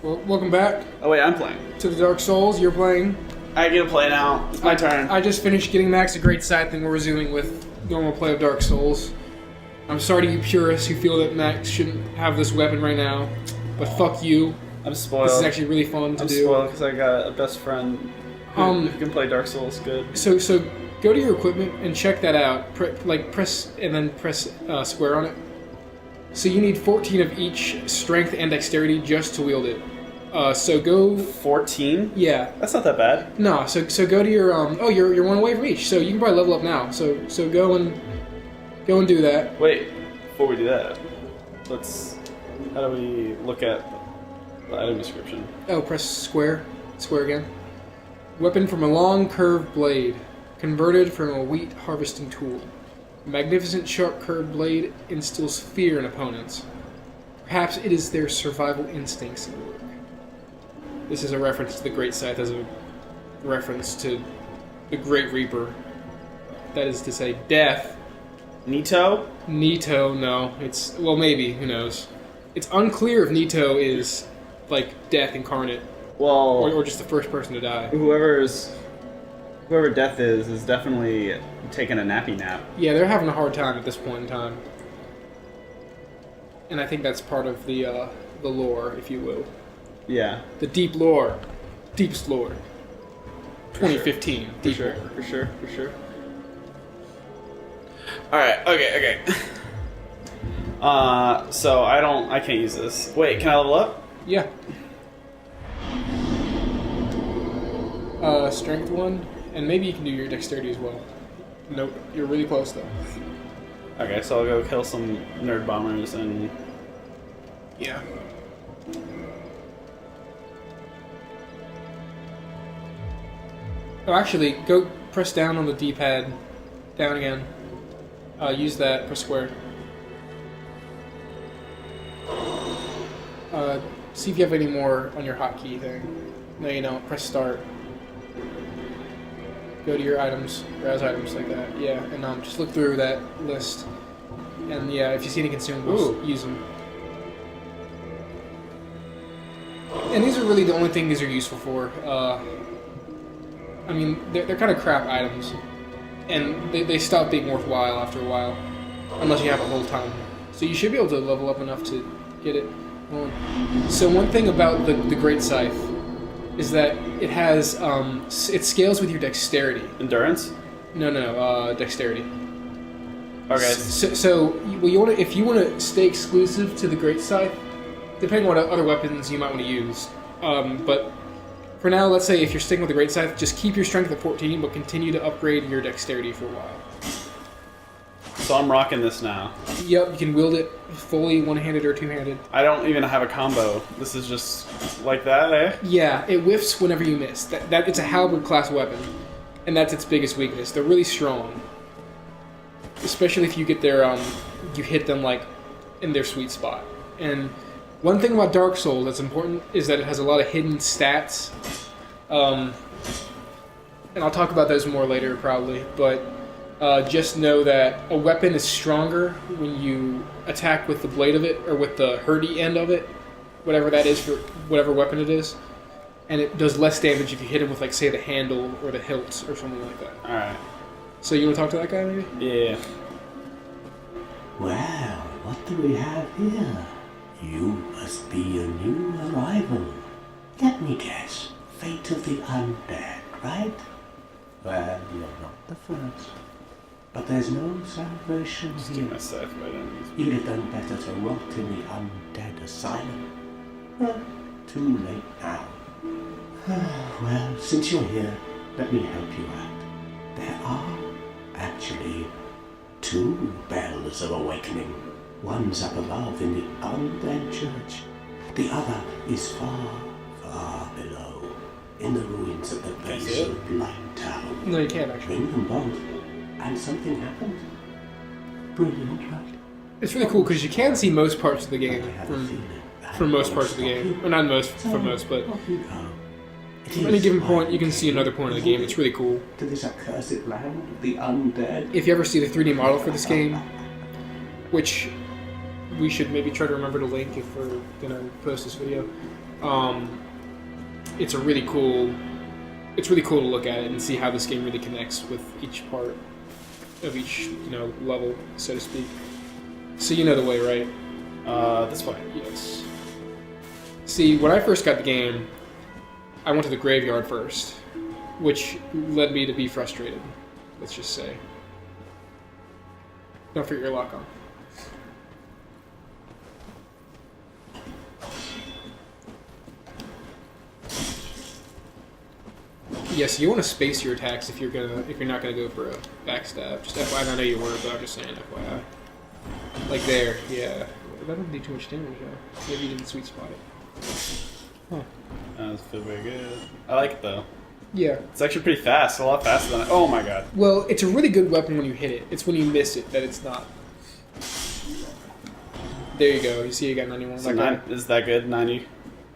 Well, welcome back Oh wait, I'm playing. to the Dark Souls. You're playing. I get to play now. It's my turn. I just finished getting Max a great side thing. We're resuming with normal play of Dark Souls. I'm sorry to you purists who feel that Max shouldn't have this weapon right now, but fuck you. I'm spoiled. This is actually really fun to I'm do. spoiled because I got a best friend who can play Dark Souls good. So go to your equipment and check that out. Press square on it. So you need 14 of each strength and dexterity just to wield it. So go 14? Yeah. That's not that bad. No. So go to your you're one away from each. So you can probably level up now. So go and do that. Wait, before we do that, how do we look at the item description? Oh, press square again. Weapon from a long curved blade, converted from a wheat harvesting tool. Magnificent sharp curved blade instills fear in opponents. Perhaps it is their survival instincts at work. This is a reference to the Great Scythe as a reference to the Great Reaper. That is to say, death. Nito? Nito, no. It's, well, maybe, who knows. It's unclear if Nito is, like, death incarnate. Well... Or just the first person to die. Whoever death is definitely taking a nappy nap. Yeah, they're having a hard time at this point in time. And I think that's part of the lore, if you will. Yeah. The deep lore. Deepest lore. 2015. For Deep sure. lore. For sure. Alright, okay. So I can't use this. Wait, can I level up? Yeah. Strength 1, and maybe you can do your dexterity as well. Nope, you're really close though. Okay, so I'll go kill some nerd bombers and... Yeah. Oh, actually, go press down on the D-pad. Down again. Use that, press square. See if you have any more on your hotkey thing. No, you don't. Press start. Go to your items, browse items like that. Yeah, and just look through that list. And yeah, if you see any consumables, use them. And these are really the only thing these are useful for. I mean, they're kind of crap items. And they stop being worthwhile after a while. Unless you have a whole ton. So you should be able to level up enough to get it on. So one thing about the Great Scythe is that it has, it scales with your dexterity. Endurance? No, dexterity. Okay. So if you want to stay exclusive to the Great Scythe, depending on what other weapons you might want to use, but for now, let's say if you're sticking with the Great Scythe, just keep your strength at 14, but continue to upgrade your dexterity for a while. So I'm rocking this now. Yep, you can wield it fully one-handed or two-handed. I don't even have a combo. This is just like that, eh? Yeah, it whiffs whenever you miss. That it's a halberd class weapon, and that's its biggest weakness. They're really strong, especially if you get their you hit them like in their sweet spot. And one thing about Dark Souls that's important is that it has a lot of hidden stats, and I'll talk about those more later probably. But just know that a weapon is stronger when you attack with the blade of it or with the hurdy end of it, whatever that is for whatever weapon it is, and it does less damage if you hit him with, like, say, the handle or the hilt or something like that. Alright. So you want to talk to that guy, maybe? Yeah. Well, what do we have here? You must be a new arrival. Let me guess. Fate of the undead, right? Well, you're not the first. But there's no celebration here. My scythe right in. You'd have done better to rot in the undead asylum. Well, too late now. Well, since you're here, let me help you out. There are actually 2 bells of awakening. One's up above in the undead church. The other is far, far below, in the ruins at the base of Blight Town. No, you can't, actually. Ring them both, and something happened. Brilliant, right? It's really cool because you can see most parts of the game from most parts of the game. Or not most, from most, but at any given point, you can see another point of the game. It's really cool. To this accursed land of the undead. If you ever see the 3D model for this game, which we should maybe try to remember to link if we're going to post this video, it's a really cool. It's really cool to look at it and see how this game really connects with each part of each level, so to speak. So you know the way, right? This way. Yes. See, when I first got the game, I went to the graveyard first, which led me to be frustrated. Let's just say. Don't forget your lock on. Yes, you want to space your attacks if you're not gonna go for a backstab. Just FYI, I know you were, but I'm just saying FYI. Like there, yeah. That doesn't do too much damage though. Maybe you didn't sweet spot it. Huh. That doesn't feel very good. I like it though. Yeah. It's actually pretty fast. A lot faster than oh my god. Well, it's a really good weapon when you hit it. It's when you miss it that it's not. There you go. You see, you got 91. So is that good? 90?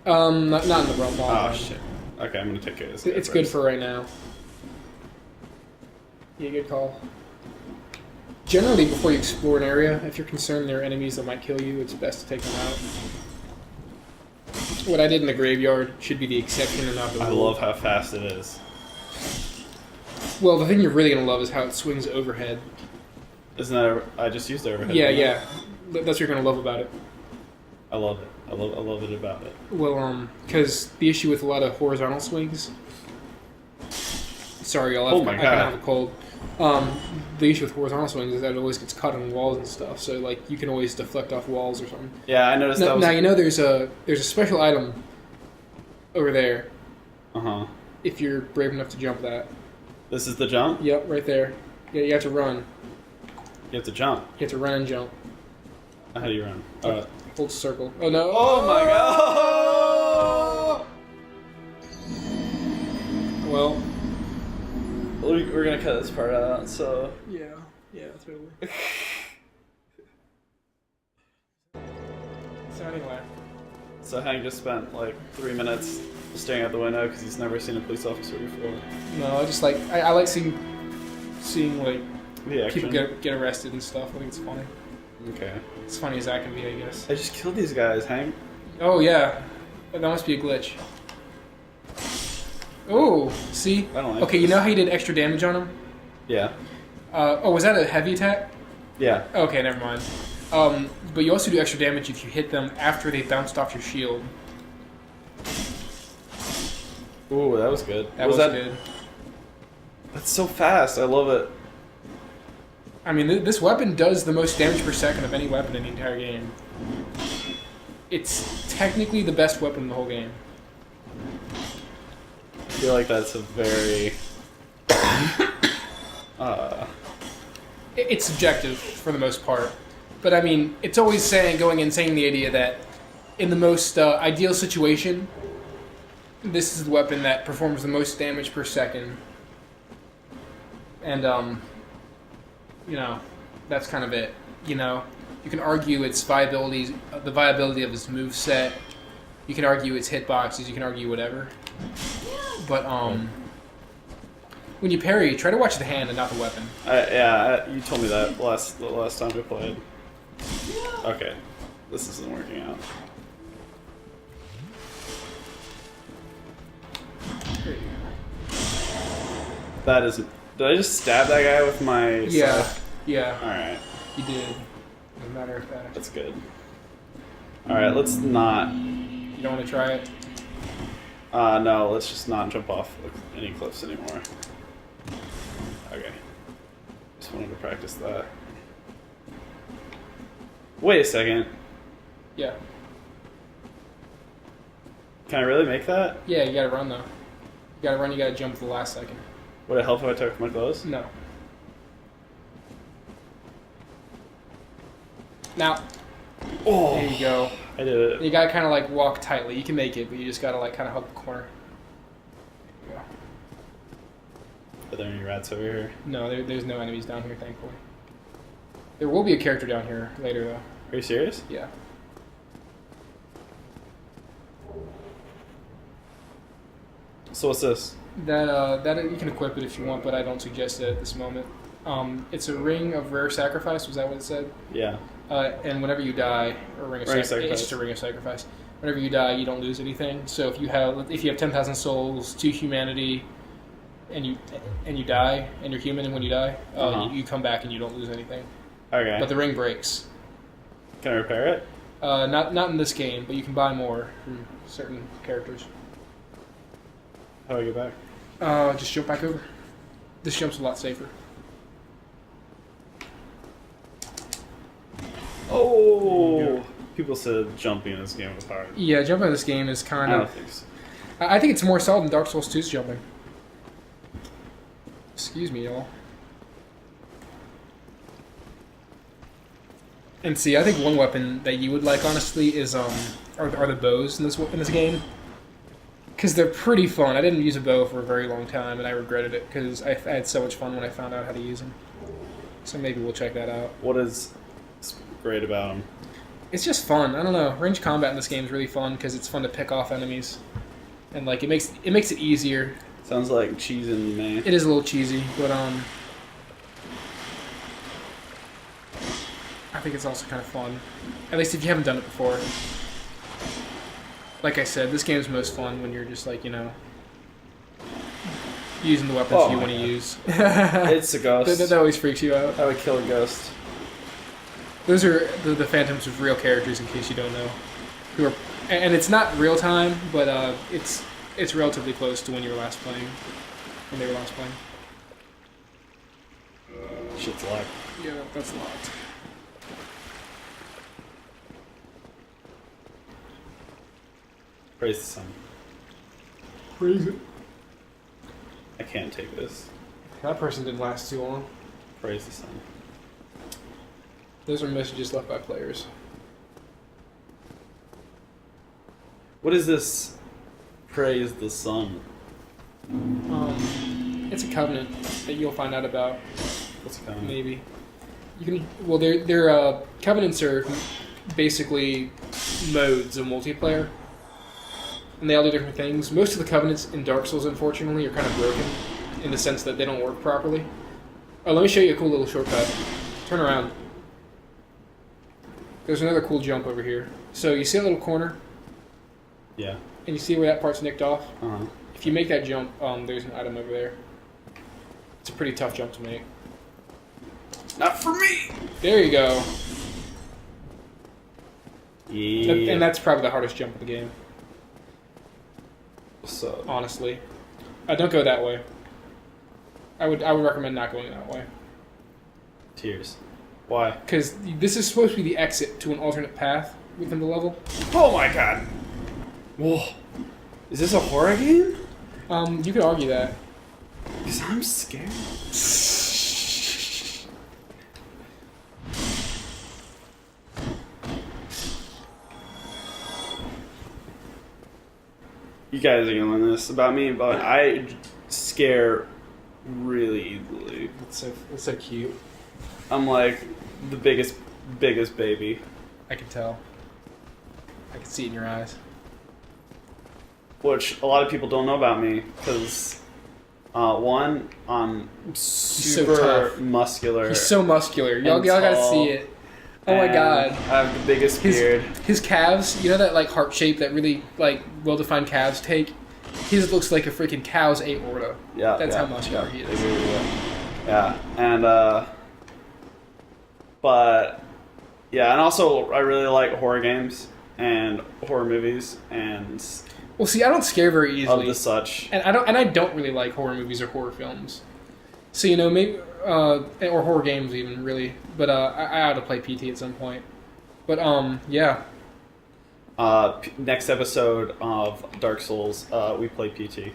Not in the realm. Oh shit. Okay, I'm gonna take care of this. It's good for right now. Yeah, good call. Generally, before you explore an area, if you're concerned there are enemies that might kill you, it's best to take them out. What I did in the graveyard should be the exception and not the rule. I love how fast it is. Well, the thing you're really gonna love is how it swings overhead. Isn't that I just used overhead? Yeah. That's what you're gonna love about it. I love it. I love it about it. Well, because the issue with a lot of horizontal swings. Sorry, y'all. I kind of have a cold. The issue with horizontal swings is that it always gets caught on walls and stuff. So like you can always deflect off walls or something. Yeah, I noticed that. Now you know there's a special item over there. If you're brave enough to jump that. This is the jump? Yep, right there. Yeah, you have to run. You have to jump. You have to run and jump. How do you run? Hold circle. Oh no! Oh my god! Well, we're gonna cut this part out. So yeah, totally. So anyway, so Hank just spent like 3 minutes staring out the window because he's never seen a police officer before. No, I just like I like seeing like people get arrested and stuff. I think it's funny. Okay. As funny as that can be, I guess. I just killed these guys, Hank. Oh yeah, that must be a glitch. Oh, see? I don't like okay, this. You know how you did extra damage on him? Yeah. Was that a heavy attack? Yeah. Okay, never mind. But you also do extra damage if you hit them after they bounced off your shield. Ooh, that was good. That was good. That's so fast. I love it. I mean, this weapon does the most damage per second of any weapon in the entire game. It's technically the best weapon in the whole game. I feel like that's a very... It's subjective, for the most part. But I mean, it's always going and saying the idea that in the most ideal situation, this is the weapon that performs the most damage per second. And, that's kind of it. You can argue its viability, the viability of its moveset. You can argue its hitboxes. You can argue whatever. But when you parry, try to watch the hand and not the weapon. You told me that the last time we played. Okay, this isn't working out. That isn't. Did I just stab that guy with my? Yeah. All right. You did. As a matter of fact. That's good. All right, let's not. You don't want to try it? No, let's just not jump off any cliffs anymore. Okay. Just wanted to practice that. Wait a second. Yeah. Can I really make that? Yeah, you gotta run though. You gotta run, you gotta jump at the last second. Would it help if I took off my clothes? No. Now. Oh. There you go. I did it. You gotta kind of like walk tightly. You can make it, but you just gotta like kind of hug the corner. There you go. Are there any rats over here? No, there's no enemies down here, thankfully. There will be a character down here later, though. Are you serious? Yeah. So what's this? That you can equip it if you want, but I don't suggest it at this moment. It's a ring of rare sacrifice. Was that what it said? Yeah. And whenever you die, or ring of sacrifice, it's just a ring of sacrifice. whenever you die, you don't lose anything. So if you have 10,000 souls, 2 humanity, and you die, and you're human, and when you die, you come back and you don't lose anything. Okay. But the ring breaks. Can I repair it? Not in this game, but you can buy more from certain characters. How do I get back? Just jump back over. This jump's a lot safer. Oh! People said jumping in this game was hard. Yeah, jumping in this game is kind I of... don't think so. I think it's more solid than Dark Souls 2's jumping. Excuse me, y'all. And see, I think one weapon that you would like, honestly, is are the bows in this game. Because they're pretty fun. I didn't use a bow for a very long time, and I regretted it, because I had so much fun when I found out how to use them. So maybe we'll check that out. What is great about them? It's just fun. I don't know. Range combat in this game is really fun, because it's fun to pick off enemies. And like it makes it easier. Sounds like cheese and man. It is a little cheesy, but I think it's also kind of fun. At least if you haven't done it before. Like I said, this game's most fun when you're just like, using the weapons you want to use. It's a ghost. That always freaks you out. I would kill a ghost. Those are the phantoms of real characters, in case you don't know. Who are, and it's not real time, but it's relatively close to when you were last playing. When they were last playing. Shit's locked. Yeah, that's locked. Praise the sun. Praise it. I can't take this. That person didn't last too long. Praise the sun. Those are messages left by players. What is this? Praise the sun. It's a covenant that you'll find out about. What's it called? Maybe. You can. Well, they're covenants are basically modes of multiplayer, and they all do different things. Most of the covenants in Dark Souls, unfortunately, are kind of broken in the sense that they don't work properly. Oh, let me show you a cool little shortcut. Turn around. There's another cool jump over here. So you see that little corner? Yeah. And you see where that part's nicked off? Uh-huh. If you make that jump, there's an item over there. It's a pretty tough jump to make. Not for me! There you go. Yeah. And that's probably the hardest jump of the game, So, honestly. Don't go that way. I would recommend not going that way. tears. Why? Because this is supposed to be the exit to an alternate path within the level. Oh my god! Whoa. Is this a horror game? You could argue that. Because I'm scared. You guys are gonna learn this about me, but I scare really easily. That's so cute. I'm like the biggest baby. I can tell. I can see it in your eyes. Which a lot of people don't know about me, because one, I'm super tough. muscular. He's so muscular. Y'all and gotta tall, see it. Oh my and god. I have the biggest beard. His calves, you know that like heart shape that really like well-defined calves take? His looks like a freaking cow's aorta. Yeah, That's yeah, how muscular he is. Yeah, and but yeah, and also I really like horror games and horror movies and Well, see, I don't scare very of easily. the such. And I don't really like horror movies or horror films. So, you know, maybe or horror games even, really. But I ought to play PT at some point. But Next episode of Dark Souls, we play PT.